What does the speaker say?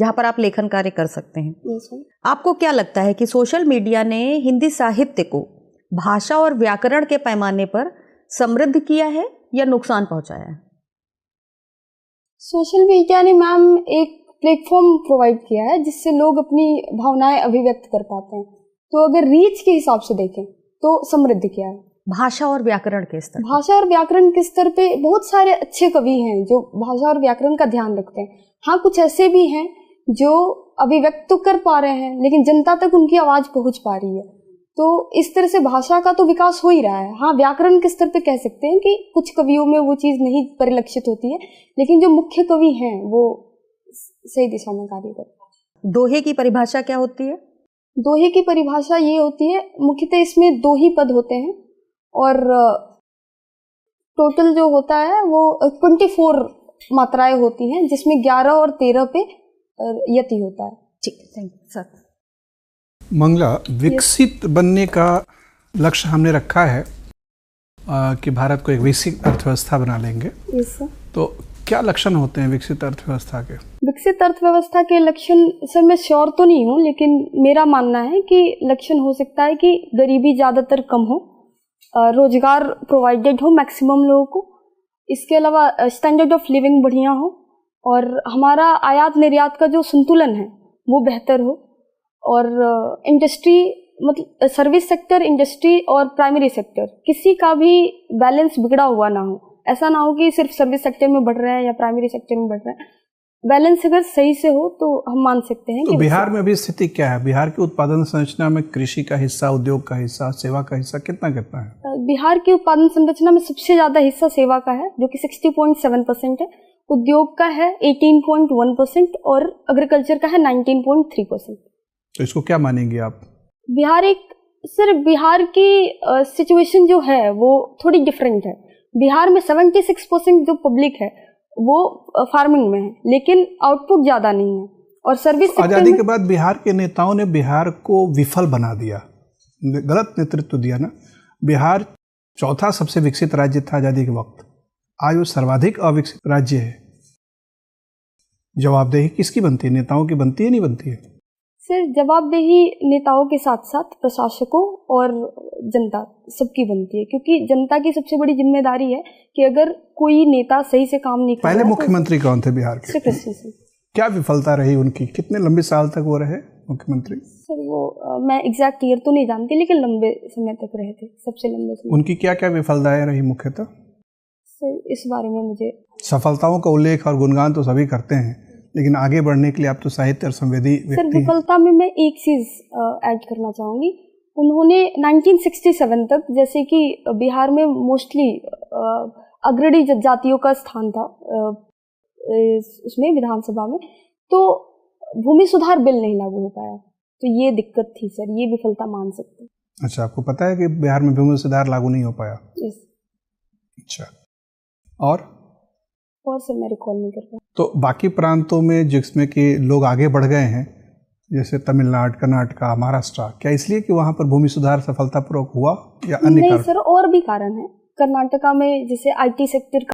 जहाँ पर आप लेखन कार्य कर सकते हैं। Yes, sir. आपको क्या लगता है कि सोशल मीडिया ने हिंदी साहित्य को भाषा और व्याकरण के पैमाने पर समृद्ध किया है या नुकसान पहुंचाया है? सोशल मीडिया ने मैम एक प्लेटफॉर्म प्रोवाइड किया है जिससे लोग अपनी भावनाएं अभिव्यक्त कर पाते हैं। तो अगर रीच के हिसाब से देखें तो समृद्ध किया है। भाषा और व्याकरण के स्तर भाषा और व्याकरण के स्तर पे बहुत सारे अच्छे कवि हैं जो भाषा और व्याकरण का ध्यान रखते हैं। हाँ, कुछ ऐसे भी हैं जो अभिव्यक्त तो कर पा रहे हैं लेकिन जनता तक उनकी आवाज पहुंच पा रही है। तो इस तरह से भाषा का तो विकास हो ही रहा है। हाँ, व्याकरण के स्तर पे कह सकते हैं कि कुछ कवियों में वो चीज नहीं परिलक्षित होती है, लेकिन जो मुख्य कवि हैं वो सही दिशा में कार्य करते हैं। दोहे की परिभाषा क्या होती है? दोहे की परिभाषा ये होती है, मुख्यतः इसमें 2 ही पद होते हैं और टोटल जो होता है वो 24 मात्राएं होती हैं, जिसमें 11 और 13 पे यति होता है। ठीक, थैंक यू सर। मंगला, विकसित बनने का लक्ष्य हमने रखा है कि भारत को एक विकसित अर्थव्यवस्था बना लेंगे। Yes sir. तो क्या लक्षण होते हैं विकसित अर्थव्यवस्था के? विकसित अर्थव्यवस्था के लक्षण सर मैं श्योर तो नहीं हूँ, लेकिन मेरा मानना है कि लक्षण हो सकता है कि गरीबी ज़्यादातर कम हो, रोजगार प्रोवाइडेड हो मैक्सिमम लोगों को, इसके अलावा स्टैंडर्ड ऑफ लिविंग बढ़िया हो और हमारा आयात निर्यात का जो संतुलन है वो बेहतर हो और इंडस्ट्री मतलब सर्विस सेक्टर, इंडस्ट्री और प्राइमरी सेक्टर किसी का भी बैलेंस बिगड़ा हुआ ना हो। ऐसा ना हो कि सिर्फ सर्विस सेक्टर में बढ़ रहे हैं या प्राइमरी सेक्टर में बढ़ रहे हैं। बैलेंस अगर सही से हो तो हम मान सकते हैं। तो बिहार में अभी स्थिति क्या है? बिहार की उत्पादन संरचना में कृषि का हिस्सा, उद्योग का हिस्सा, सेवा का हिस्सा कितना कितना है? बिहार की उत्पादन संरचना में सबसे ज्यादा हिस्सा सेवा का है जो कि 60.7% है, उद्योग का है 18.1% और एग्रीकल्चर का है 19.3%। तो इसको क्या मानेंगे आप? बिहार की सिचुएशन जो है वो थोड़ी डिफरेंट है। बिहार में 76% जो पब्लिक है वो फार्मिंग में है, लेकिन आउटपुट ज्यादा नहीं है और सर्विस आजादी के बाद बिहार के नेताओं ने बिहार को विफल बना दिया, गलत नेतृत्व दिया ना। बिहार चौथा सबसे विकसित राज्य था आजादी के वक्त, आज वो सर्वाधिक अविकसित राज्य है। जवाबदेही किसकी बनती है? नेताओं की बनती है, नहीं बनती है? सर, जवाबदेही नेताओं के साथ साथ प्रशासकों और जनता सबकी बनती है, क्योंकि जनता की सबसे बड़ी जिम्मेदारी है कि अगर कोई नेता सही से काम नहीं कर रहा है। पहले मुख्यमंत्री कौन थे बिहार के? क्या विफलता रही उनकी? कितने लंबे साल तक वो रहे मुख्यमंत्री? सर वो मैं एग्जैक्ट ईयर तो नहीं जानती, लेकिन लंबे समय तक रहे थे, सबसे लंबे समय। उनकी क्या क्या विफलताएं रही मुख्यतः? सर इस बारे में मुझे सफलताओं का उल्लेख और गुणगान तो सभी करते हैं, लेकिन आगे बढ़ने के लिए आप तो साहित्य और संवेदी व्यक्ति हैं। सर विफलता में मैं एक चीज ऐड करना चाहूंगी। उन्होंने 1967 तक, जैसे कि बिहार में मोस्टली अग्रणी जातियों का स्थान था उसमें विधानसभा में, तो भूमि सुधार बिल नहीं लागू हो पाया, तो ये दिक्कत थी सर, ये विफलता मान सकते हैं। अच्छा, आपको पता है कि बिहार में भूमि सुधार लागू नहीं हो पाया? यस। अच्छा, और सर मैं रिकॉल नहीं कर पाया। तो बाकी प्रांतों में जिसमें कि लोग आगे बढ़ गए हैं, जैसे तमिलनाडु, कर्नाटका, महाराष्ट्र, क्या इसलिए कि वहाँ पर भूमि सुधार सफलतापूर्वक हुआ या अन्य कारण? नहीं सर, और भी कारण है। कर्नाटका में जैसे IT सेक्टर